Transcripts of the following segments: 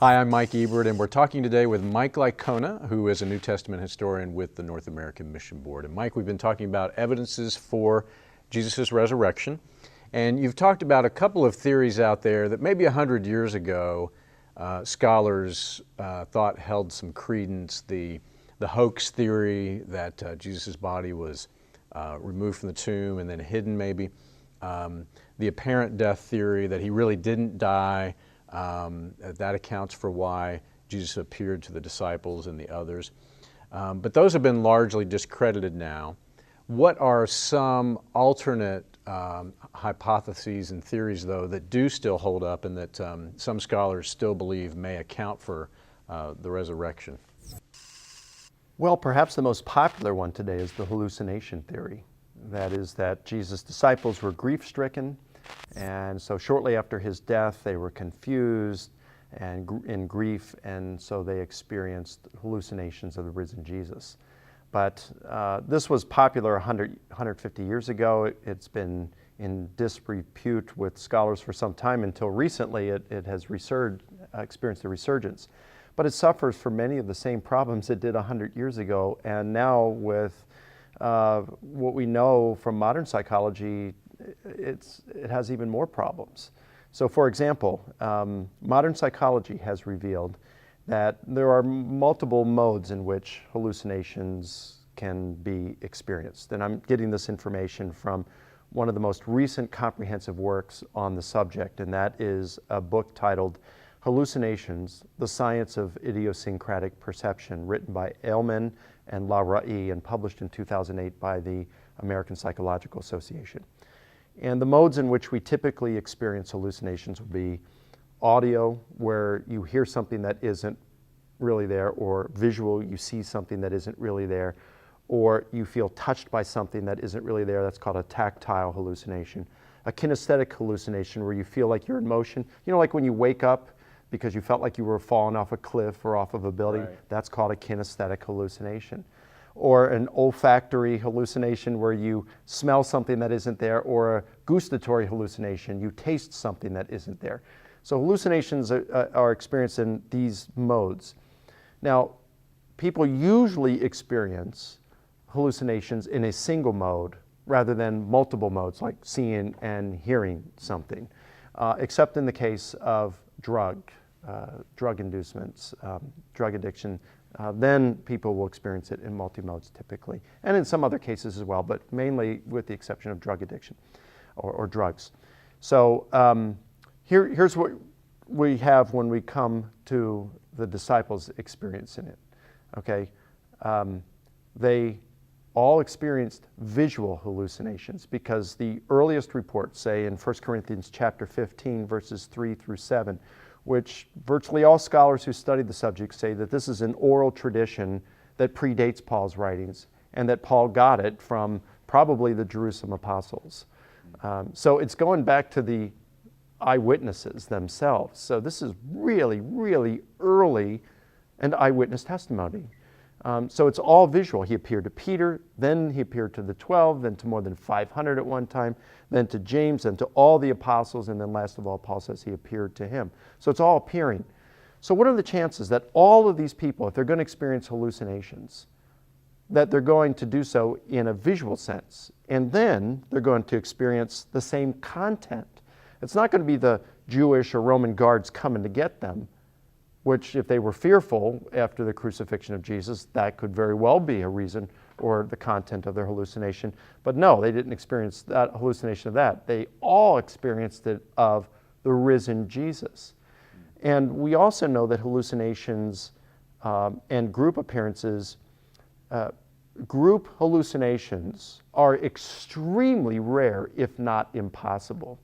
Hi, I'm Mike Ebert, and we're talking today with Mike Licona, who is a New Testament historian with the North American Mission Board. And Mike, we've been talking about evidences for Jesus' resurrection, and you've talked about a couple of theories out there that maybe 100 years ago scholars thought held some credence. The hoax theory that Jesus' body was removed from the tomb and then hidden maybe. The apparent death theory that he really didn't die. That accounts for why Jesus appeared to the disciples and the others. But those have been largely discredited now. What are some alternate hypotheses and theories, though, that do still hold up and that some scholars still believe may account for the resurrection? Well, perhaps the most popular one today is the hallucination theory. That is that Jesus' disciples were grief-stricken, and so shortly after his death they were confused and in grief, and so they experienced hallucinations of the risen Jesus. But this was popular 150 years ago. It's been in disrepute with scholars for some time until recently it has experienced a resurgence. But it suffers from many of the same problems it did 100 years ago, and now with what we know from modern psychology, it has even more problems. So for example, modern psychology has revealed that there are multiple modes in which hallucinations can be experienced. And I'm getting this information from one of the most recent comprehensive works on the subject, and that is a book titled Hallucinations, The Science of Idiosyncratic Perception, written by Ehlman and Lahra'i and published in 2008 by the American Psychological Association. And the modes in which we typically experience hallucinations would be audio, where you hear something that isn't really there, or visual, you see something that isn't really there, or you feel touched by something that isn't really there. That's called a tactile hallucination. A kinesthetic hallucination, where you feel like you're in motion. You know, like when you wake up because you felt like you were falling off a cliff or off of a building. Right. That's called a kinesthetic hallucination. Or an olfactory hallucination, where you smell something that isn't there, or a gustatory hallucination, you taste something that isn't there. So hallucinations are experienced in these modes. Now, people usually experience hallucinations in a single mode rather than multiple modes, like seeing and hearing something, except in the case of drug inducements, drug addiction. Then people will experience it in multi-modes typically, and in some other cases as well, but mainly with the exception of drug addiction or drugs. So here's what we have when we come to the disciples' experience in it. Okay, they all experienced visual hallucinations, because the earliest reports say in 1 Corinthians chapter 15, verses 3 through 7, which virtually all scholars who studied the subject say that this is an oral tradition that predates Paul's writings, and that Paul got it from probably the Jerusalem apostles. So it's going back to the eyewitnesses themselves. So this is really, really early and eyewitness testimony. So it's all visual. He appeared to Peter, then he appeared to the 12, then to more than 500 at one time, then to James, then to all the apostles, and then last of all, Paul says he appeared to him. So it's all appearing. So what are the chances that all of these people, if they're going to experience hallucinations, that they're going to do so in a visual sense, and then they're going to experience the same content? It's not going to be the Jewish or Roman guards coming to get them, which, if they were fearful after the crucifixion of Jesus, that could very well be a reason or the content of their hallucination. But no, they didn't experience that hallucination of that. They all experienced it of the risen Jesus. And we also know that hallucinations and group appearances, group hallucinations are extremely rare, if not impossible.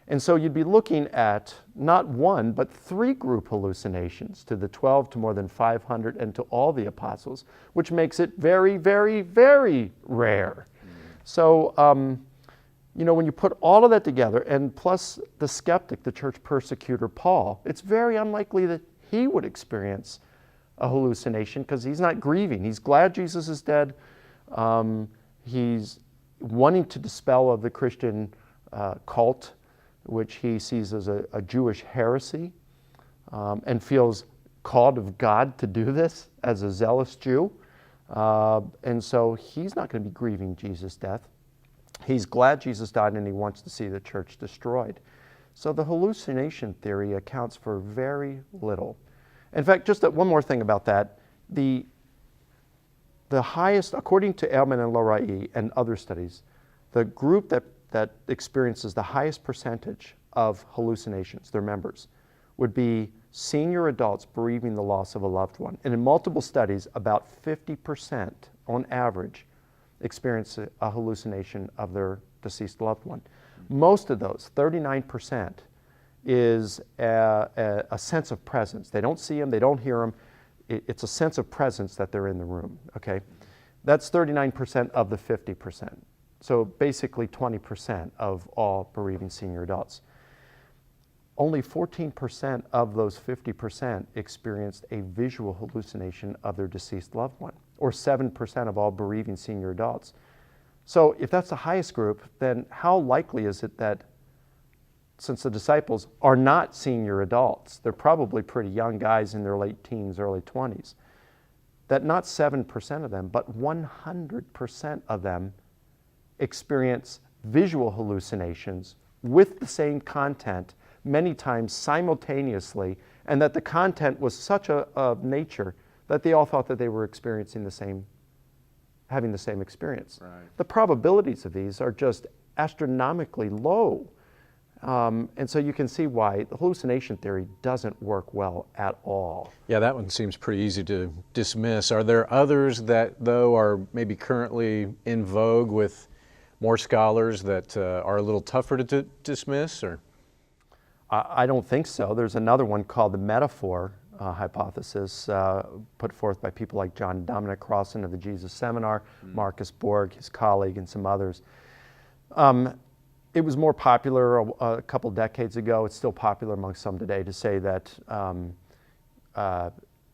And so you'd be looking at not one, but 3 group hallucinations, to the 12, to more than 500, and to all the apostles, which makes it very, very, very rare. So, you know, when you put all of that together, and plus the skeptic, the church persecutor Paul, it's very unlikely that he would experience a hallucination, because he's not grieving. He's glad Jesus is dead. He's wanting to dispel of the Christian cult, which he sees as a Jewish heresy. and feels called of God to do this as a zealous Jew. And so he's not going to be grieving Jesus' death. He's glad Jesus died and he wants to see the church destroyed. So the hallucination theory accounts for very little. In fact, just one more thing about that. The highest, according to Ehrman and Lorai and other studies, the group that experiences the highest percentage of hallucinations, their members, would be senior adults bereaving the loss of a loved one. And in multiple studies, about 50% on average experience a hallucination of their deceased loved one. Most of those, 39%, is a sense of presence. They don't see them, they don't hear them. It's a sense of presence that they're in the room, okay? That's 39% of the 50%. So basically 20% of all bereaving senior adults. Only 14% of those 50% experienced a visual hallucination of their deceased loved one, or 7% of all bereaving senior adults. So if that's the highest group, then how likely is it that, since the disciples are not senior adults, they're probably pretty young guys in their late teens, early 20s, that not 7% of them, but 100% of them experience visual hallucinations with the same content many times simultaneously, and that the content was such of nature that they all thought that they were experiencing having the same experience. Right. The probabilities of these are just astronomically low. And so you can see why the hallucination theory doesn't work well at all. Yeah, that one seems pretty easy to dismiss. Are there others that, though, are maybe currently in vogue with more scholars that are a little tougher to dismiss? Or? I don't think so. There's another one called the metaphor hypothesis, put forth by people like John Dominic Crossan of the Jesus Seminar, Marcus Borg, his colleague, and some others. It was more popular a couple decades ago. It's still popular among some today to say that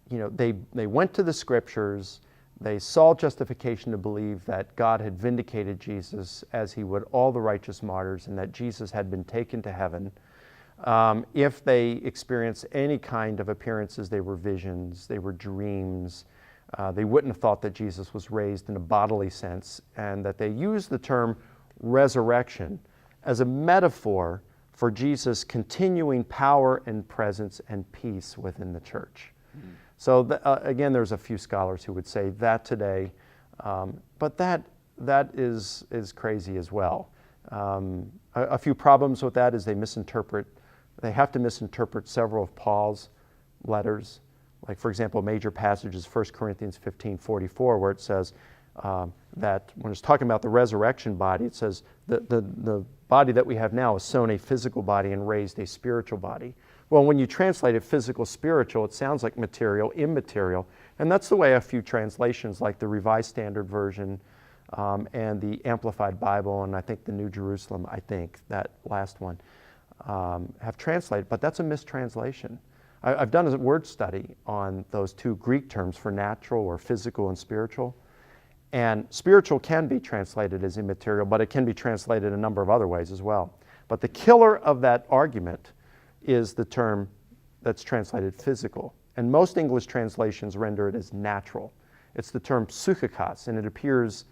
they went to the scriptures, they saw justification to believe that God had vindicated Jesus as he would all the righteous martyrs, and that Jesus had been taken to heaven. If they experienced any kind of appearances, they were visions, they were dreams. They wouldn't have thought that Jesus was raised in a bodily sense, and that they used the term resurrection as a metaphor for Jesus' continuing power and presence and peace within the church. Mm-hmm. So again, there's a few scholars who would say that today, but that is crazy as well. A few problems with that is they have to misinterpret several of Paul's letters. Like, for example, a major passage is 1 Corinthians 15:44, where it says that when it's talking about the resurrection body, it says the body that we have now is sown a physical body and raised a spiritual body. Well, when you translate it physical, spiritual, it sounds like material, immaterial. And that's the way a few translations, like the Revised Standard Version and the Amplified Bible, and I think the New Jerusalem, that last one, have translated. But that's a mistranslation. I've done a word study on those two Greek terms for natural or physical and spiritual. And spiritual can be translated as immaterial, but it can be translated a number of other ways as well. But the killer of that argument is the term that's translated physical. And most English translations render it as natural. It's the term psychikos, and it appears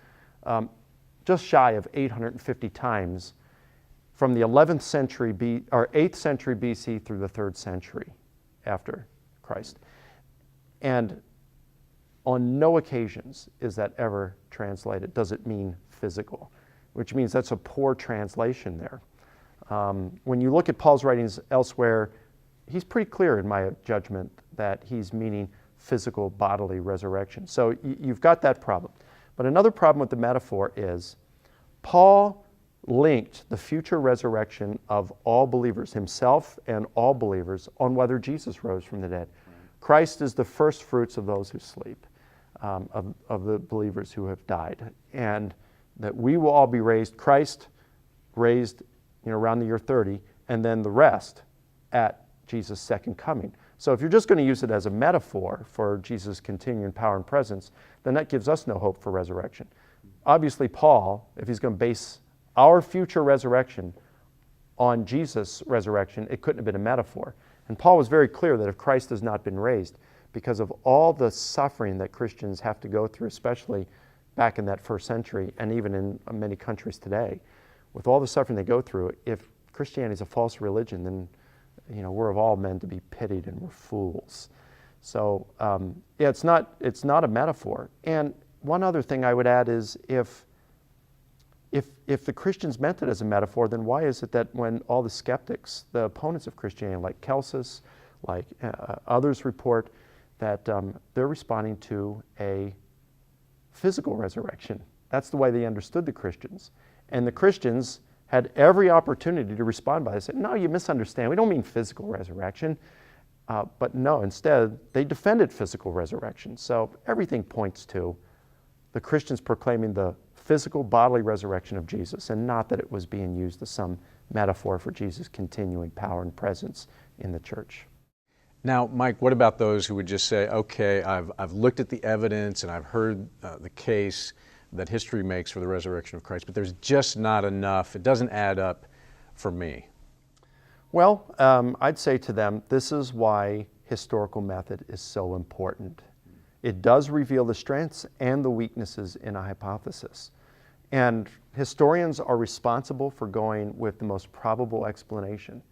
just shy of 850 times from the 8th century BC through the 3rd century after Christ. And on no occasions is that ever translated. Does it mean physical? Which means that's a poor translation there. When you look at Paul's writings elsewhere, he's pretty clear in my judgment that he's meaning physical bodily resurrection. So you've got that problem. But another problem with the metaphor is Paul linked the future resurrection of all believers, himself and all believers, on whether Jesus rose from the dead. Christ is the first fruits of those who sleep. Of the believers who have died, and that we will all be raised. Christ raised, around the year 30, and then the rest at Jesus' second coming. So if you're just going to use it as a metaphor for Jesus' continuing power and presence, then that gives us no hope for resurrection. Obviously, Paul, if he's going to base our future resurrection on Jesus' resurrection, it couldn't have been a metaphor. And Paul was very clear that if Christ has not been raised, because of all the suffering that Christians have to go through, especially back in that first century and even in many countries today, with all the suffering they go through, if Christianity is a false religion, then we're of all men to be pitied and we're fools. So yeah, it's not a metaphor. And one other thing I would add is if the Christians meant it as a metaphor, then why is it that when all the skeptics, the opponents of Christianity, like Celsus, like others report, that they're responding to a physical resurrection? That's the way they understood the Christians. And the Christians had every opportunity to respond by saying, no, you misunderstand. We don't mean physical resurrection. But no, instead, they defended physical resurrection. So everything points to the Christians proclaiming the physical bodily resurrection of Jesus, and not that it was being used as some metaphor for Jesus' continuing power and presence in the church. Now, Mike, what about those who would just say, okay, I've looked at the evidence and I've heard the case that history makes for the resurrection of Christ, but there's just not enough, it doesn't add up for me? Well, I'd say to them, this is why historical method is so important. It does reveal the strengths and the weaknesses in a hypothesis. And historians are responsible for going with the most probable explanation.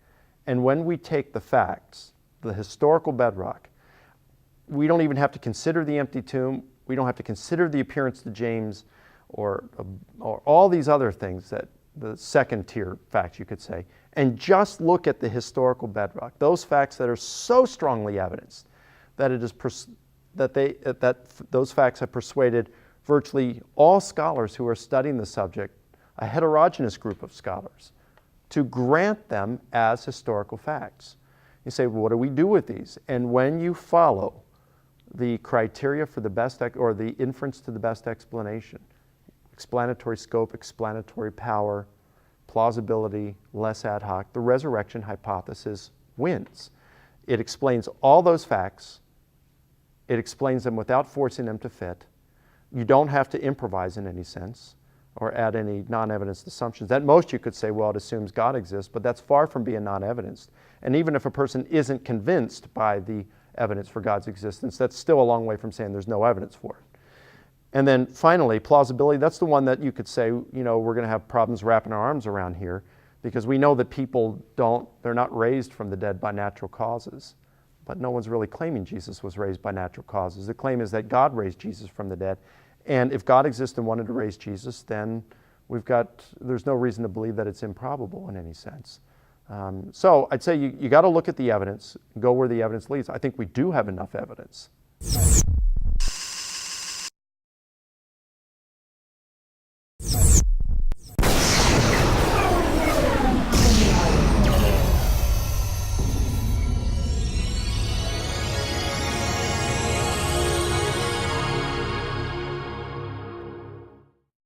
And when we take the facts, the historical bedrock, we don't even have to consider the empty tomb, we don't have to consider the appearance to James, or all these other things, that the second tier facts, you could say, and just look at the historical bedrock, those facts that are so strongly evidenced that it is those facts have persuaded virtually all scholars who are studying the subject, a heterogeneous group of scholars, to grant them as historical facts. You say, well, what do we do with these? And when you follow the criteria for the best, or the inference to the best explanation, explanatory scope, explanatory power, plausibility, less ad hoc, the resurrection hypothesis wins. It explains all those facts. It explains them without forcing them to fit. You don't have to improvise in any sense or add any non-evidenced assumptions. At most you could say, well, it assumes God exists, but that's far from being non-evidenced. And even if a person isn't convinced by the evidence for God's existence, that's still a long way from saying there's no evidence for it. And then finally, plausibility, that's the one that you could say, we're going to have problems wrapping our arms around here, because we know that people they're not raised from the dead by natural causes. But no one's really claiming Jesus was raised by natural causes. The claim is that God raised Jesus from the dead. And if God exists and wanted to raise Jesus, then there's no reason to believe that it's improbable in any sense. So I'd say you got to look at the evidence, go where the evidence leads. I think we do have enough evidence.